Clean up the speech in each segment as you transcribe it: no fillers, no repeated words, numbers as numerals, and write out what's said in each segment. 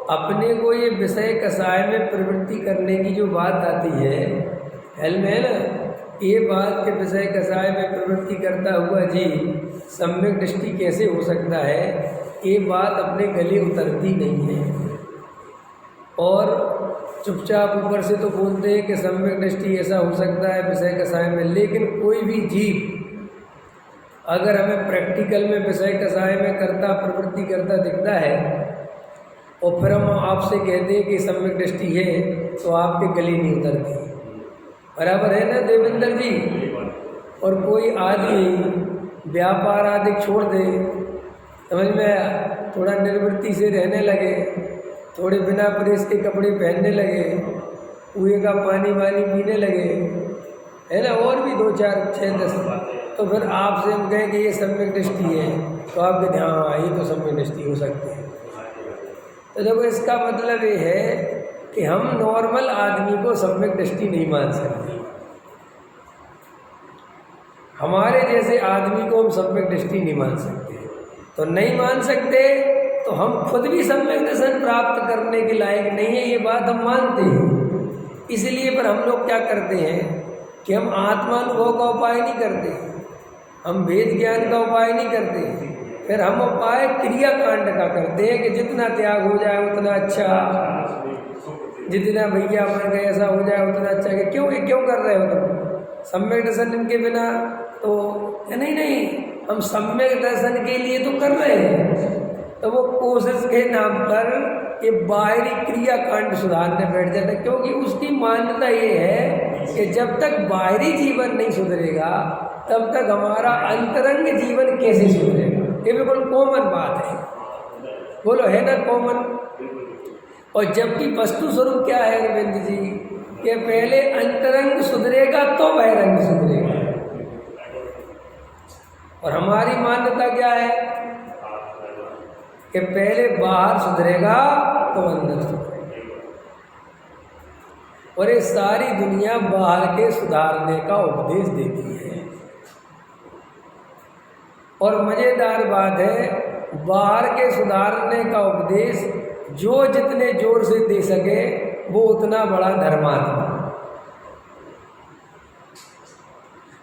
अपने को ये विषय कसाय में प्रवृत्ति करने की जो बात आती है हेल में ना, ये बात के विषय कसाय में प्रवृत्ति करता हुआ जी सम्यक दृष्टि कैसे हो सकता है, ये बात अपने गले उतरती नहीं है। और चुपचाप ऊपर से तो बोलते हैं कि सम्यक दृष्टि ऐसा हो सकता है विषय कसाय में, लेकिन कोई भी जीव अगर हमें प्रैक्टिकल में विषय कसाय में करता प्रवृत्ति करता दिखता है और फिर हम आपसे कहते हैं कि सम्यक दृष्टि है, तो आपके गले नहीं उतरती। बराबर है ना देवेंद्र जी? और कोई आदमी व्यापार आदि छोड़ दे, समझ में आया, थोड़ा निर्वृत्ति से रहने लगे, थोड़े बिना प्रेस के कपड़े पहनने लगे, कुएं का पानी वानी पीने लगे, है ना, और भी 2 4 6 10, तो फिर आपसे हम कहें कि ये सम्यक दृष्टि है, तो आप कहते हैं हाँ ये तो सम्यक दृष्टि हो सकती है। तो देखो इसका मतलब ये है कि हम नॉर्मल आदमी को सम्यक दृष्टि नहीं मान सकते। हमारे जैसे आदमी को हम सम्यक दृष्टि नहीं मान सकते, तो नहीं मान सकते तो हम खुद भी सम्यक दर्शन प्राप्त करने के लायक नहीं है, ये बात हम मानते हैं। इसलिए पर हम लोग क्या करते हैं कि हम आत्मानुभव का उपाय नहीं करते, हम भेद ज्ञान का उपाय नहीं करते, फिर हम उपाय क्रियाकांड का करते हैं कि जितना त्याग हो जाए उतना अच्छा, जितना भैया मन गए ऐसा हो जाए उतना अच्छा। कि क्यों कर रहे हो तुम सम्यक दर्शन इनके बिना? तो नहीं, हम सम्यक दर्शन के लिए तो कर रहे हैं, तो वो कोशिश के नाम पर ये बाहरी क्रियाकांड सुधारने बैठ जाता है, क्योंकि उसकी मान्यता ये है कि जब तक बाहरी जीवन नहीं सुधरेगा तब तक हमारा अंतरंग जीवन कैसे सुधरेगा। ये बिल्कुल कॉमन बात है, बोलो है ना कॉमन। और जबकि वस्तु स्वरूप क्या है अरविंद जी, कि पहले अंतरंग सुधरेगा तो बहिरंग सुधरेगा। और हमारी मान्यता क्या है कि पहले बाहर सुधरेगा तो अंदर सुधरेगा। और ये सारी दुनिया बाहर के सुधारने का उपदेश देती है। और मजेदार बात है, बाहर के सुधारने का उपदेश जो जितने जोर से दे सके वो उतना बड़ा धर्मात्मा।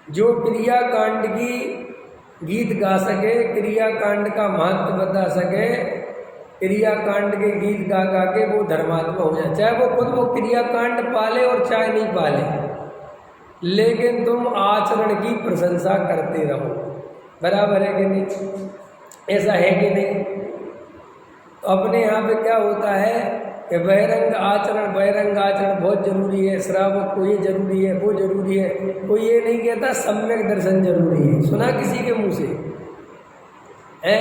जो क्रियाकांड की गीत गा सके, क्रियाकांड का महत्व बता सके, क्रियाकांड के गीत गा गा के वो धर्मात्मा हो जाए, चाहे वो खुद वो क्रियाकांड पाले और चाहे नहीं पाले, लेकिन तुम आचरण की प्रशंसा करते रहो। बराबर है कि नहीं? ऐसा है कि नहीं? तो अपने यहाँ पे क्या होता है कि बहिरंग आचरण बहुत जरूरी है, श्रावक को ये जरूरी है, वो जरूरी है। कोई ये नहीं कहता सम्यक दर्शन जरूरी है, सुना किसी के मुंह से है?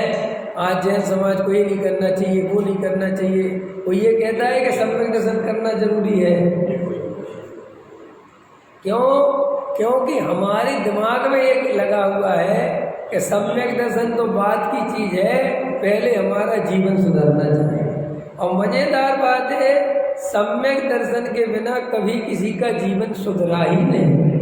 आज जैन समाज को ये नहीं करना चाहिए, वो नहीं करना चाहिए। कोई ये कहता है कि सम्यक दर्शन करना जरूरी है? क्यों? क्योंकि हमारे दिमाग में एक लगा हुआ है कि सम्यक दर्शन तो बात की चीज है, पहले हमारा जीवन सुधरना चाहिए। और मजेदार बात है, सम्यक दर्शन के बिना कभी किसी का जीवन सुधरा ही नहीं।